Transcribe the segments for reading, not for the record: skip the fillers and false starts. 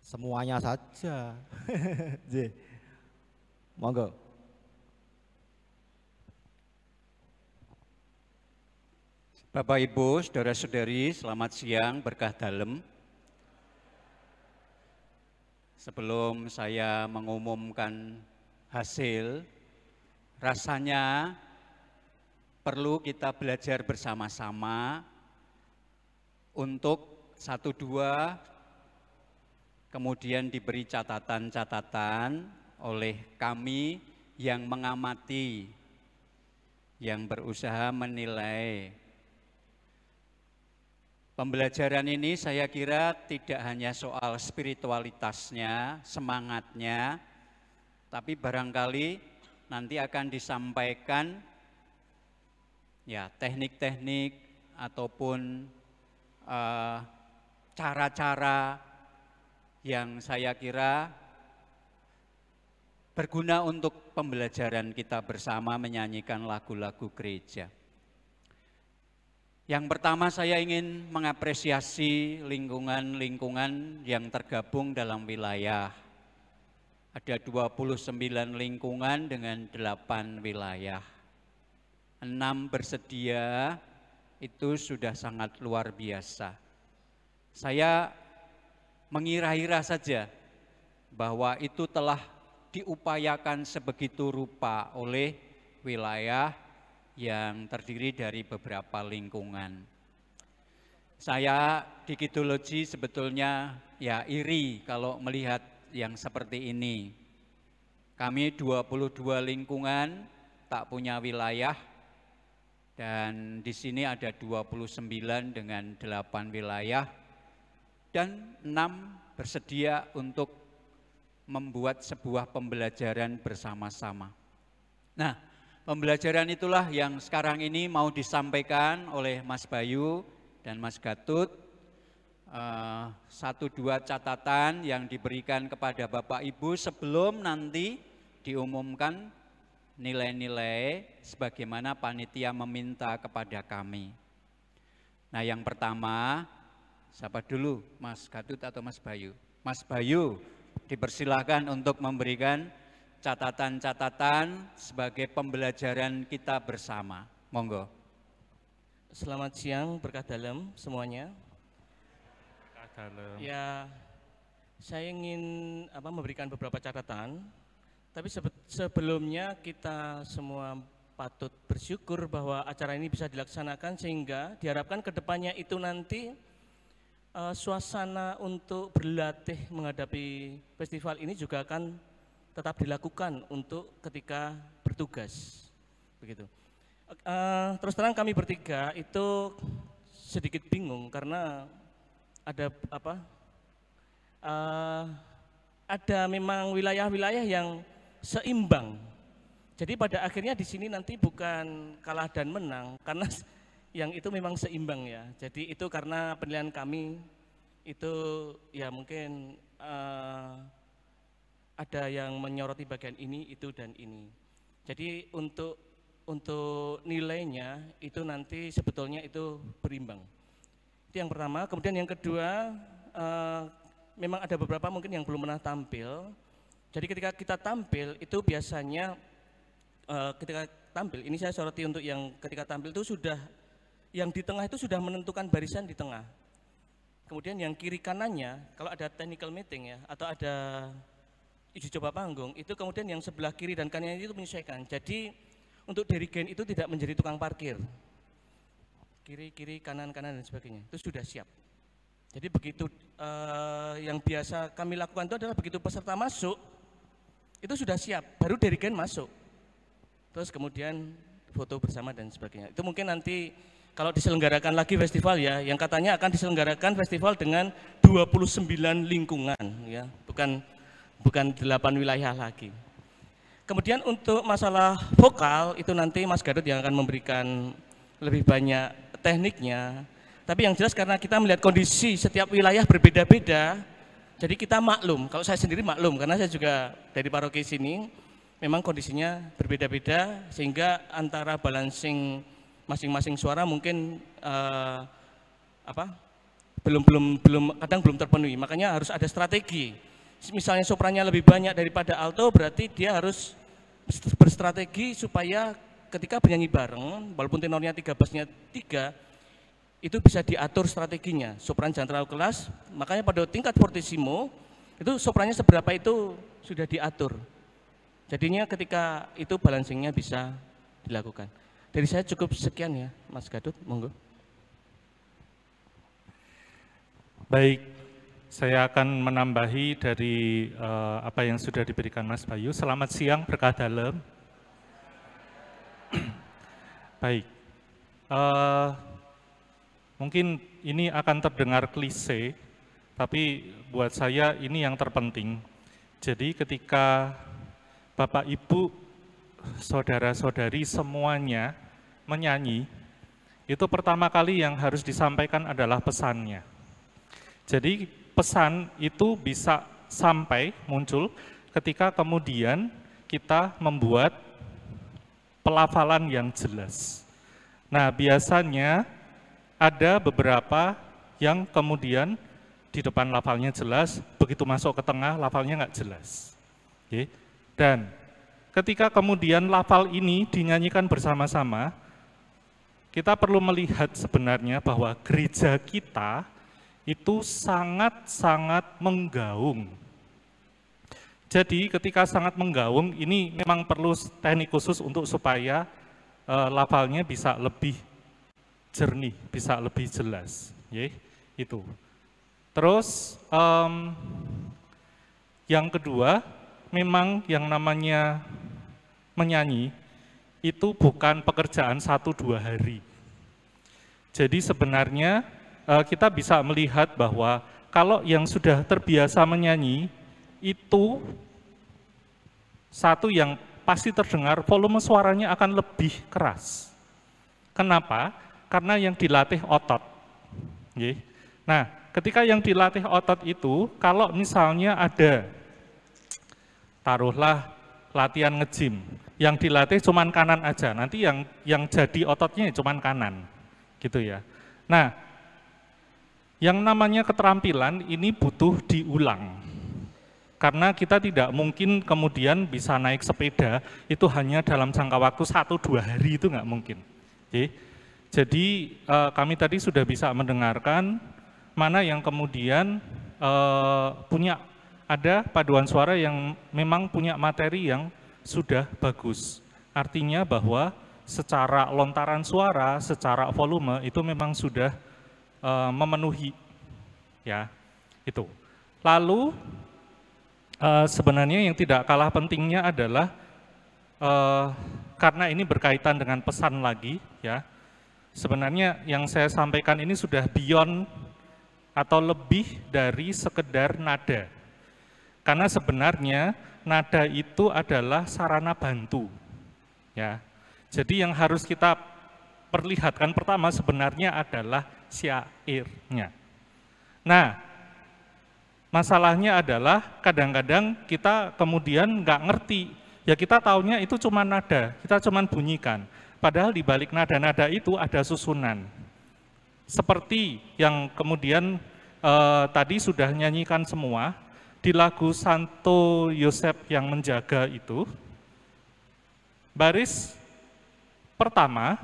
Semuanya saja. J. Monggo. Bapak Ibu, saudara-saudari, selamat siang, berkah dalem. Sebelum saya mengumumkan hasil, rasanya perlu kita belajar bersama-sama untuk satu dua, kemudian diberi catatan-catatan oleh kami yang mengamati, yang berusaha menilai. Pembelajaran ini saya kira tidak hanya soal spiritualitasnya, semangatnya, tapi barangkali nanti akan disampaikan ya teknik-teknik ataupun cara-cara yang saya kira berguna untuk pembelajaran kita bersama menyanyikan lagu-lagu gereja. Yang pertama saya ingin mengapresiasi lingkungan-lingkungan yang tergabung dalam wilayah. Ada 29 lingkungan dengan 8 wilayah. 6 bersedia, itu sudah sangat luar biasa. Saya mengira-ira saja bahwa itu telah diupayakan sebegitu rupa oleh wilayah yang terdiri dari beberapa lingkungan. Saya di Kidologi sebetulnya ya iri kalau melihat yang seperti ini. Kami 22 lingkungan tak punya wilayah dan di sini ada 29 dengan 8 wilayah dan 6 bersedia untuk membuat sebuah pembelajaran bersama-sama. Nah, pembelajaran itulah yang sekarang ini mau disampaikan oleh Mas Bayu dan Mas Gatut. Satu dua catatan yang diberikan kepada Bapak Ibu sebelum nanti diumumkan nilai-nilai sebagaimana panitia meminta kepada kami. Nah, yang pertama, siapa dulu? Mas Gatut atau Mas Bayu? Mas Bayu, dipersilahkan untuk memberikan catatan-catatan sebagai pembelajaran kita bersama. Monggo. Selamat siang, berkah dalam semuanya. Berkah dalam. Ya, saya ingin memberikan beberapa catatan. Tapi sebelumnya kita semua patut bersyukur bahwa acara ini bisa dilaksanakan sehingga diharapkan ke depannya itu nanti suasana untuk berlatih menghadapi festival ini juga akan tetap dilakukan untuk ketika bertugas, begitu. Terus terang kami bertiga itu sedikit bingung karena ada memang wilayah-wilayah yang seimbang. Jadi pada akhirnya di sini nanti bukan kalah dan menang karena yang itu memang seimbang ya. Jadi itu karena penilaian kami itu ya mungkin ada yang menyoroti bagian ini, itu, dan ini. Jadi untuk nilainya itu nanti sebetulnya itu berimbang. Itu yang pertama. Kemudian yang kedua, memang ada beberapa mungkin yang belum pernah tampil. Jadi ketika kita tampil itu biasanya ketika tampil, ini saya soroti untuk yang ketika tampil itu sudah, yang di tengah itu sudah menentukan barisan di tengah. Kemudian yang kiri kanannya, kalau ada technical meeting ya, atau ada uji coba panggung, itu kemudian yang sebelah kiri dan kanan itu menyesuaikan. Jadi untuk dirigen itu tidak menjadi tukang parkir. Kiri, kanan, dan sebagainya, itu sudah siap. Jadi begitu yang biasa kami lakukan itu adalah begitu peserta masuk, itu sudah siap, baru dirigen masuk. Terus kemudian foto bersama dan sebagainya. Itu mungkin nanti kalau diselenggarakan lagi festival ya, yang katanya akan diselenggarakan festival dengan 29 lingkungan ya, bukan 8 wilayah lagi. Kemudian untuk masalah vokal itu nanti Mas Gadot yang akan memberikan lebih banyak tekniknya. Tapi yang jelas karena kita melihat kondisi setiap wilayah berbeda-beda, jadi kita maklum. Kalau saya sendiri maklum karena saya juga dari paroki sini, memang kondisinya berbeda-beda sehingga antara balancing masing-masing suara mungkin kadang belum terpenuhi. Makanya harus ada strategi. Misalnya soprannya lebih banyak daripada alto, berarti dia harus berstrategi supaya ketika bernyanyi bareng, walaupun tenornya 3, bassnya 3, itu bisa diatur strateginya. Sopran jangan terlalu keras, makanya pada tingkat fortissimo itu soprannya seberapa itu sudah diatur. Jadinya ketika itu balancingnya bisa dilakukan. Dari saya cukup sekian ya, Mas Gadut, monggo. Baik, saya akan menambahi dari apa yang sudah diberikan Mas Bayu. Selamat siang, berkah dalam. Baik, mungkin ini akan terdengar klise, tapi buat saya ini yang terpenting. Jadi ketika Bapak, Ibu, saudara-saudari semuanya menyanyi, itu pertama kali yang harus disampaikan adalah pesannya. Jadi pesan itu bisa sampai muncul ketika kemudian kita membuat pelafalan yang jelas. Nah, biasanya ada beberapa yang kemudian di depan lafalnya jelas, begitu masuk ke tengah lafalnya nggak jelas. Oke. Dan ketika kemudian lafal ini dinyanyikan bersama-sama, kita perlu melihat sebenarnya bahwa gereja kita itu sangat-sangat menggaung. Jadi ketika sangat menggaung, ini memang perlu teknik khusus untuk supaya lafalnya bisa lebih jernih, bisa lebih jelas. Itu. Terus yang kedua, memang yang namanya menyanyi itu bukan pekerjaan 1-2 hari. Jadi sebenarnya kita bisa melihat bahwa kalau yang sudah terbiasa menyanyi, itu satu yang pasti terdengar, volume suaranya akan lebih keras. Kenapa? Karena yang dilatih otot. Nah, ketika yang dilatih otot itu, kalau misalnya ada, taruhlah latihan nge-gym, yang dilatih cuman kanan aja, nanti yang jadi ototnya cuman kanan, gitu ya. Nah, yang namanya keterampilan ini butuh diulang. Karena kita tidak mungkin kemudian bisa naik sepeda itu hanya dalam jangka waktu 1-2 hari, itu nggak mungkin. Jadi kami tadi sudah bisa mendengarkan mana yang kemudian ada paduan suara yang memang punya materi yang sudah bagus. Artinya bahwa secara lontaran suara, secara volume itu memang sudah memenuhi, ya, itu. Lalu sebenarnya yang tidak kalah pentingnya adalah karena ini berkaitan dengan pesan lagi, ya. Sebenarnya yang saya sampaikan ini sudah beyond atau lebih dari sekedar nada. Karena sebenarnya nada itu adalah sarana bantu, ya. Jadi yang harus kita perlihatkan pertama sebenarnya adalah syairnya. Nah, masalahnya adalah kadang-kadang kita kemudian nggak ngerti, ya kita taunya itu cuma nada, kita cuma bunyikan. Padahal di balik nada-nada itu ada susunan. Seperti yang kemudian tadi sudah nyanyikan semua, di lagu Santo Yosef yang menjaga itu, baris pertama,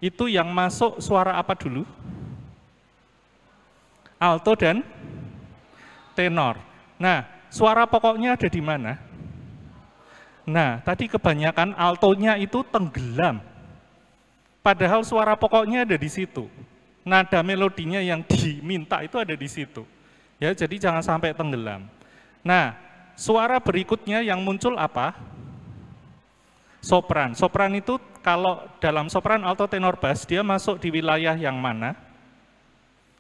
itu yang masuk suara apa dulu? Alto dan tenor. Nah, suara pokoknya ada di mana? Nah, tadi kebanyakan altonya itu tenggelam. Padahal suara pokoknya ada di situ. Nada melodinya yang diminta itu ada di situ. Ya, jadi jangan sampai tenggelam. Nah, suara berikutnya yang muncul apa? Sopran. Sopran itu kalau dalam sopran, alto, tenor, bass, dia masuk di wilayah yang mana?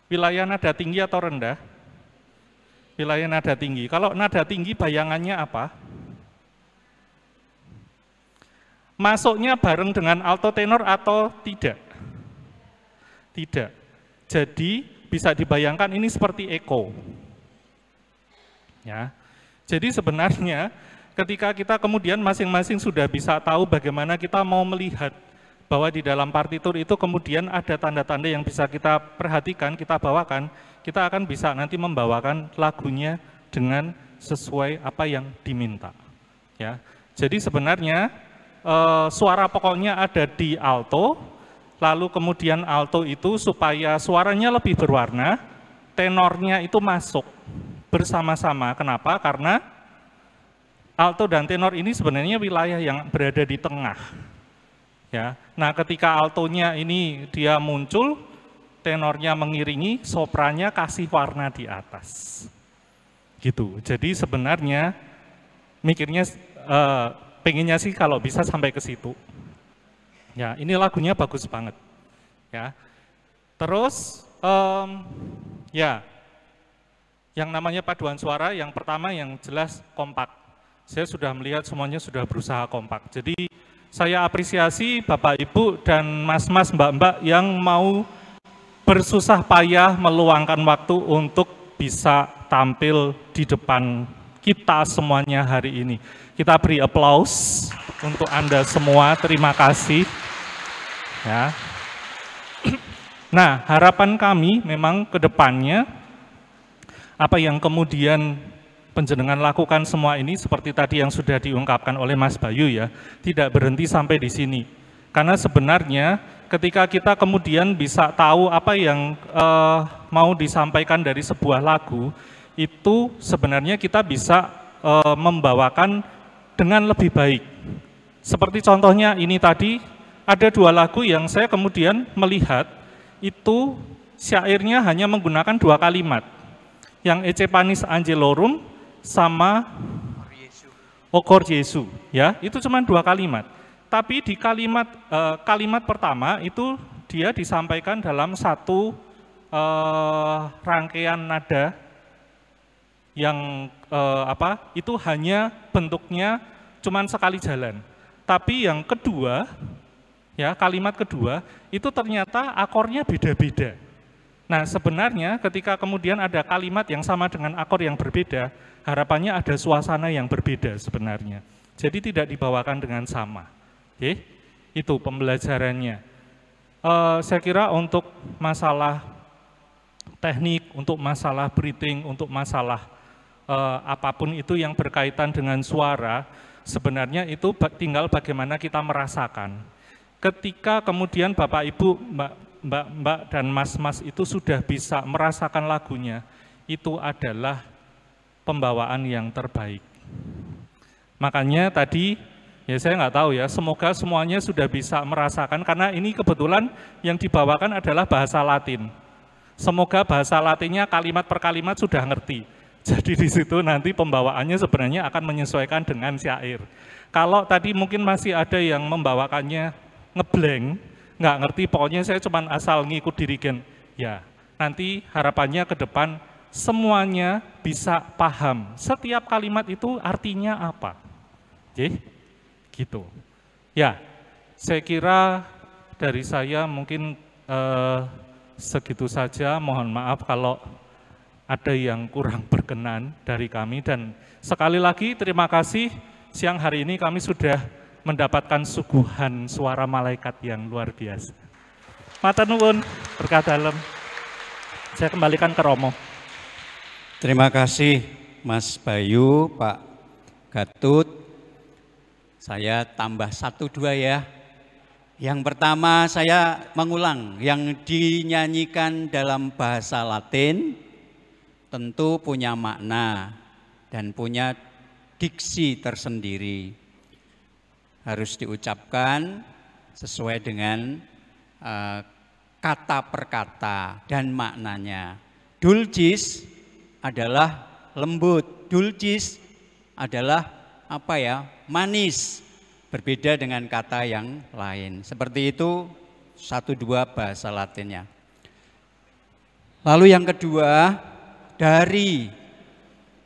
Wilayah nada tinggi atau rendah? Wilayah nada tinggi. Kalau nada tinggi bayangannya apa? Masuknya bareng dengan alto, tenor atau tidak? Tidak. Jadi bisa dibayangkan ini seperti eko. Ya. Jadi sebenarnya ketika kita kemudian masing-masing sudah bisa tahu bagaimana kita mau melihat bahwa di dalam partitur itu kemudian ada tanda-tanda yang bisa kita perhatikan, kita bawakan, kita akan bisa nanti membawakan lagunya dengan sesuai apa yang diminta. Ya, jadi sebenarnya suara pokoknya ada di alto, lalu kemudian alto itu supaya suaranya lebih berwarna, tenornya itu masuk bersama-sama. Kenapa? Karena alto dan tenor ini sebenarnya wilayah yang berada di tengah. Ya, nah ketika altonya ini dia muncul, tenornya mengiringi, soprannya kasih warna di atas. Gitu. Jadi sebenarnya mikirnya pengennya sih kalau bisa sampai ke situ. Ya, ini lagunya bagus banget. Ya. Terus ya, yang namanya paduan suara yang pertama yang jelas kompak. Saya sudah melihat semuanya sudah berusaha kompak. Jadi saya apresiasi Bapak Ibu dan Mas-mas Mbak-mbak yang mau bersusah payah meluangkan waktu untuk bisa tampil di depan kita semuanya hari ini. Kita beri aplaus untuk Anda semua, terima kasih. Ya. Nah, harapan kami memang ke depannya, apa yang kemudian penjenengan lakukan semua ini seperti tadi yang sudah diungkapkan oleh Mas Bayu ya, tidak berhenti sampai di sini. Karena sebenarnya ketika kita kemudian bisa tahu apa yang mau disampaikan dari sebuah lagu, itu sebenarnya kita bisa membawakan dengan lebih baik. Seperti contohnya ini tadi, ada dua lagu yang saya kemudian melihat, itu syairnya hanya menggunakan dua kalimat. Yang Ecce Panis Angelorum sama O Cor Jesu, ya, itu cuma dua kalimat. Tapi di kalimat pertama itu dia disampaikan dalam satu rangkaian nada yang itu hanya bentuknya cuma sekali jalan. Tapi yang kedua, ya kalimat kedua itu ternyata akornya beda-beda. Nah sebenarnya ketika kemudian ada kalimat yang sama dengan akor yang berbeda, harapannya ada suasana yang berbeda sebenarnya. Jadi tidak dibawakan dengan sama. Oke, itu pembelajarannya. Saya kira untuk masalah teknik, untuk masalah breathing, untuk masalah apapun itu yang berkaitan dengan suara, sebenarnya itu tinggal bagaimana kita merasakan. Ketika kemudian Bapak Ibu, Mbak dan Mas-mas itu sudah bisa merasakan lagunya, itu adalah pembawaan yang terbaik. Makanya tadi, ya saya nggak tahu ya, semoga semuanya sudah bisa merasakan, karena ini kebetulan yang dibawakan adalah bahasa Latin. Semoga bahasa Latinnya kalimat per kalimat sudah ngerti. Jadi di situ nanti pembawaannya sebenarnya akan menyesuaikan dengan syair. Kalau tadi mungkin masih ada yang membawakannya ngeblank, nggak ngerti, pokoknya saya cuma asal ngikut dirigen. Ya, nanti harapannya ke depan semuanya bisa paham setiap kalimat itu artinya apa. Oke, gitu. Ya, saya kira dari saya mungkin segitu saja. Mohon maaf kalau ada yang kurang berkenan dari kami, dan sekali lagi terima kasih, siang hari ini kami sudah mendapatkan suguhan suara malaikat yang luar biasa. Matur nuwun, berkah dalem. Saya kembalikan ke Romo. Terima kasih Mas Bayu, Pak Gatut. Saya tambah 1-2 ya. Yang pertama saya mengulang, yang dinyanyikan dalam bahasa Latin tentu punya makna dan punya diksi tersendiri. Harus diucapkan sesuai dengan kata per kata dan maknanya. Dulcis adalah lembut, dulcis adalah apa ya, manis, berbeda dengan kata yang lain. Seperti itu 1-2 bahasa Latinnya. Lalu yang kedua, dari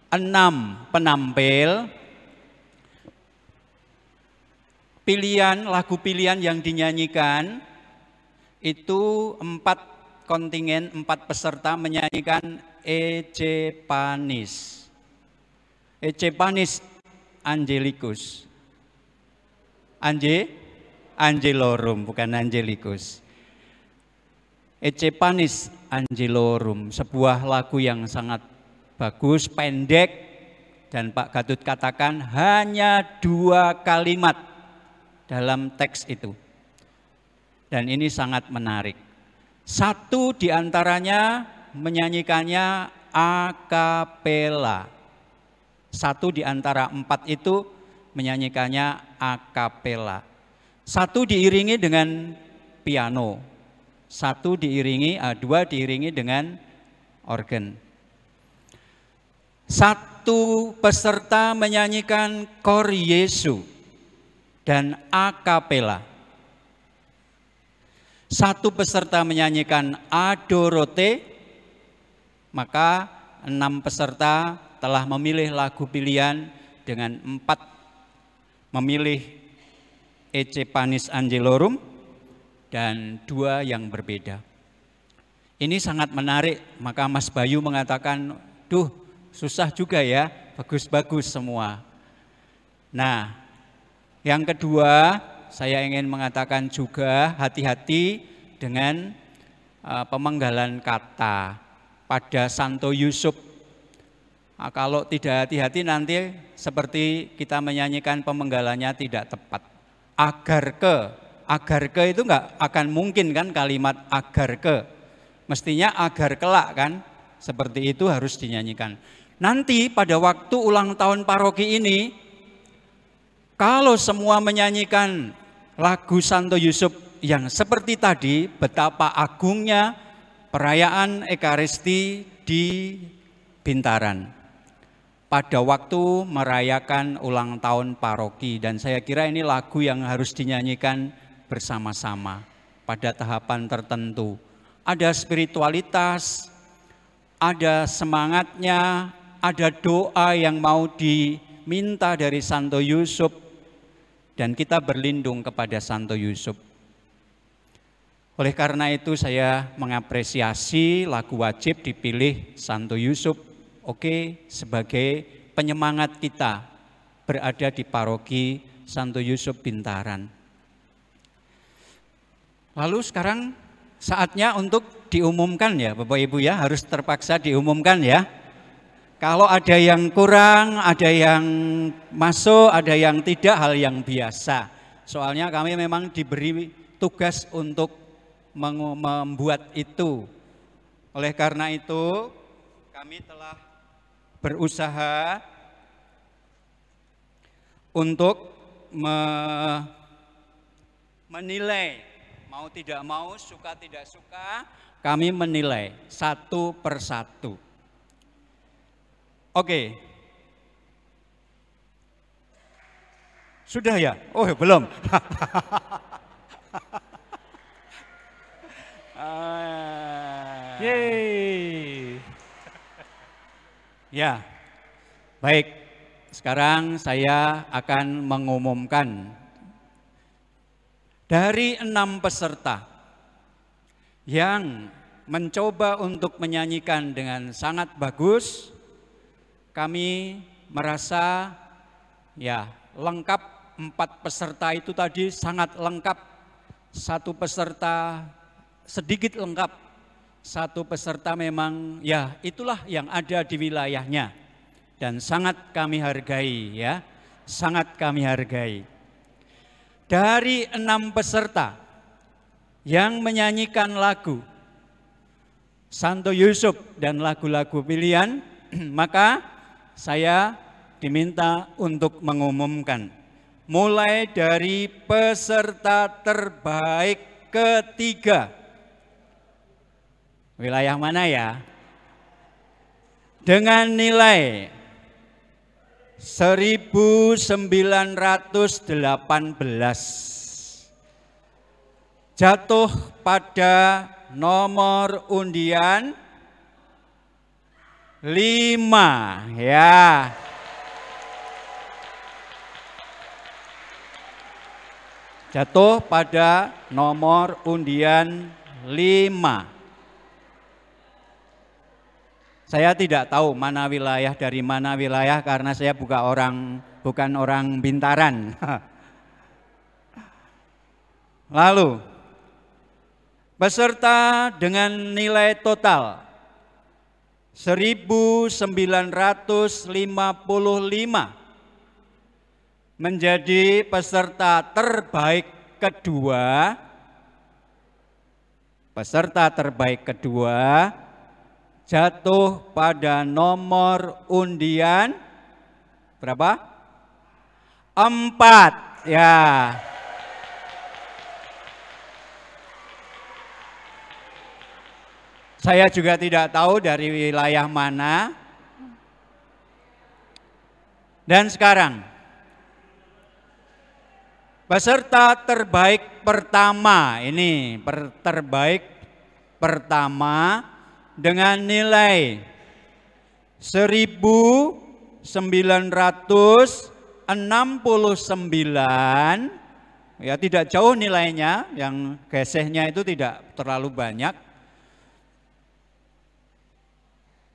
6 penampil, lagu pilihan yang dinyanyikan itu 4 kontingen, 4 peserta menyanyikan Ecce Panis. Ecce Panis Angelicus. Angelorum, bukan Angelikus. Ecce Panis Angelorum, sebuah lagu yang sangat bagus, pendek, dan Pak Gatut katakan hanya 2 kalimat dalam teks itu. Dan ini sangat menarik. Satu diantaranya menyanyikannya a cappella. Satu di antara 4 itu menyanyikannya a cappella. Satu diiringi dengan piano, satu diiringi, dua diiringi dengan organ. Satu peserta menyanyikan Cor Jesu dan a cappella. Satu peserta menyanyikan Adorote, maka 6 peserta telah memilih lagu pilihan dengan 4 memilih Ecce Panis Angelorum dan 2 yang berbeda. Ini sangat menarik, maka Mas Bayu mengatakan, duh susah juga ya, bagus-bagus semua. Nah, yang kedua saya ingin mengatakan juga hati-hati dengan pemenggalan kata pada Santo Yusuf. Kalau tidak hati-hati nanti seperti kita menyanyikan pemenggalannya tidak tepat. Agar ke itu enggak akan mungkin kan kalimat agar ke. Mestinya agar kelak kan, seperti itu harus dinyanyikan. Nanti pada waktu ulang tahun paroki ini, kalau semua menyanyikan lagu Santo Yusuf yang seperti tadi, betapa agungnya perayaan Ekaristi di Bintaran pada waktu merayakan ulang tahun paroki, dan saya kira ini lagu yang harus dinyanyikan bersama-sama pada tahapan tertentu. Ada spiritualitas, ada semangatnya, ada doa yang mau diminta dari Santo Yusuf, dan kita berlindung kepada Santo Yusuf. Oleh karena itu saya mengapresiasi lagu wajib dipilih Santo Yusuf. Oke, sebagai penyemangat kita berada di paroki Santo Yusuf Bintaran. Lalu sekarang saatnya untuk diumumkan ya Bapak Ibu ya, harus terpaksa diumumkan ya. Kalau ada yang kurang, ada yang masuk, ada yang tidak, hal yang biasa. Soalnya kami memang diberi tugas untuk membuat itu. Oleh karena itu kami telah berusaha untuk menilai, mau tidak mau, suka tidak suka, kami menilai satu persatu. Oke. Sudah ya? Oh belum. Yeay. Ya, baik. Sekarang saya akan mengumumkan dari 6 peserta yang mencoba untuk menyanyikan dengan sangat bagus. Kami merasa ya lengkap, 4 peserta itu tadi sangat lengkap. 1 peserta sedikit lengkap. 1 peserta memang ya itulah yang ada di wilayahnya dan sangat kami hargai ya, sangat kami hargai. Dari 6 peserta yang menyanyikan lagu Santo Yusuf dan lagu-lagu pilihan, maka saya diminta untuk mengumumkan mulai dari peserta terbaik ketiga. Wilayah mana ya? Dengan nilai 1918. Jatuh pada nomor undian 5 ya. Jatuh pada nomor undian 5. Saya tidak tahu mana wilayah dari mana wilayah karena saya bukan orang Bintaran. Lalu peserta dengan nilai total 1955 menjadi peserta terbaik kedua. Peserta terbaik kedua jatuh pada nomor undian berapa? 4. Ya. Saya juga tidak tahu dari wilayah mana. Dan sekarang peserta terbaik pertama, ini terbaik pertama dengan nilai 1969, ya tidak jauh nilainya, yang gesehnya itu tidak terlalu banyak.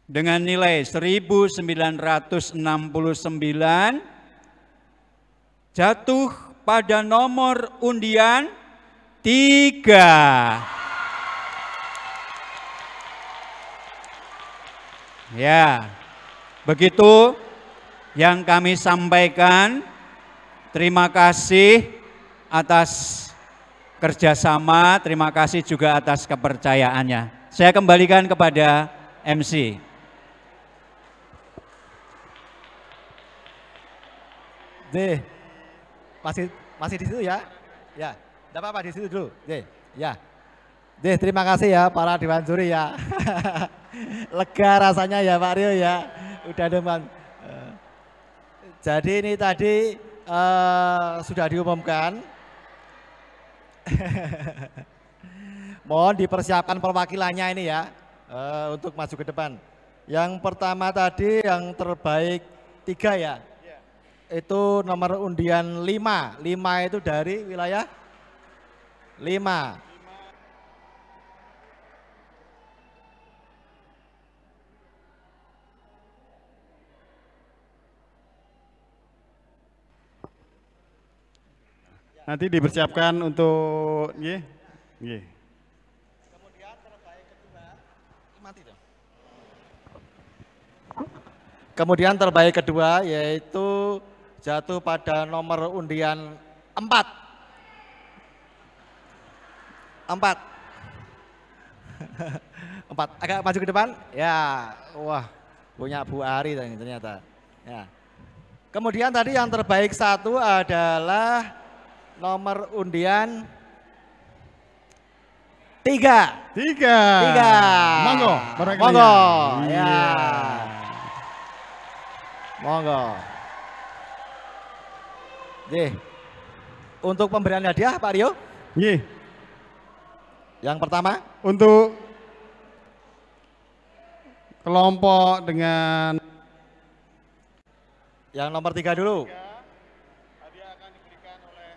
Dengan nilai 1969 jatuh pada nomor undian 3. Ya, begitu yang kami sampaikan. Terima kasih atas kerjasama, terima kasih juga atas kepercayaannya. Saya kembalikan kepada MC. Masih di situ ya? Ya, tidak apa-apa di situ dulu. Ya. Terima kasih ya para Dewan Juri ya. Lega rasanya ya Pak Rio ya. Udah deman. Jadi ini tadi sudah diumumkan. Mohon dipersiapkan perwakilannya ini ya untuk maju ke depan. Yang pertama tadi yang terbaik 3 ya. Itu nomor undian 5. 5 itu dari wilayah 5. Nanti dipersiapkan untuk Kemudian terbaik kedua, Kemudian terbaik kedua yaitu jatuh pada nomor undian 4. 4. Agak maju ke depan. Ya, wah, punya Bu Ari ternyata. Ya. Kemudian tadi yang terbaik 1 adalah nomor undian 3. 3. Monggo. Monggo. Ya. Monggo. Untuk pemberian hadiah Pak Rio? Yang pertama untuk kelompok dengan yang nomor 3 dulu. Hadiah akan diberikan oleh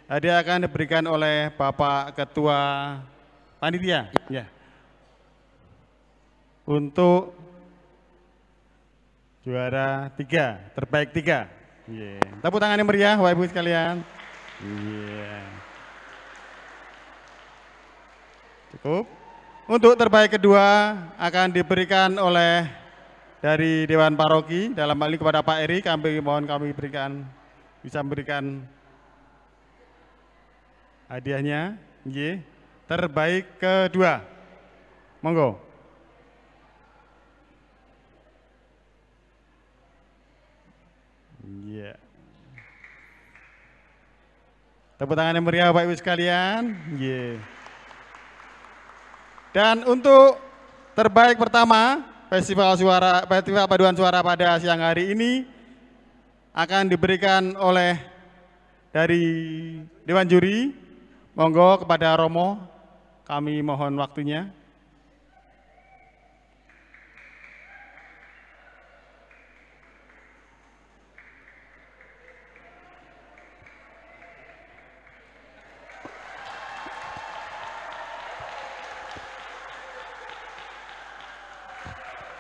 hadiah akan diberikan oleh Bapak Ketua Panitia. Ya. Untuk juara 3, terbaik 3. Tepuk tangan yang meriah Bapak Ibu sekalian. Cukup. Untuk terbaik kedua akan diberikan oleh dari Dewan Paroki, dalam hal ini kepada Pak Eri, kami bisa memberikan hadiahnya. Terbaik kedua. Monggo. Tepuk tangan yang meriah Bapak Ibu sekalian. Dan untuk terbaik pertama, Festival Paduan Suara pada siang hari ini akan diberikan oleh dari Dewan Juri. Monggo kepada Romo, kami mohon waktunya.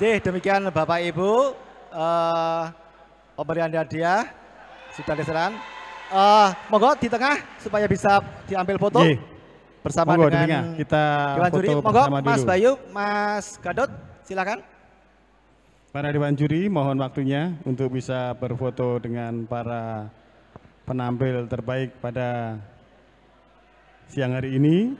Demikian Bapak Ibu pemberian hadiah sudah diserahkan. Monggo di tengah supaya bisa diambil foto bersama monggo, dengan kita Dewan foto Juri. Monggo bersama Mas dulu. Bayu, Mas Gadot, silakan. Para Dewan Juri mohon waktunya untuk bisa berfoto dengan para penampil terbaik pada siang hari ini.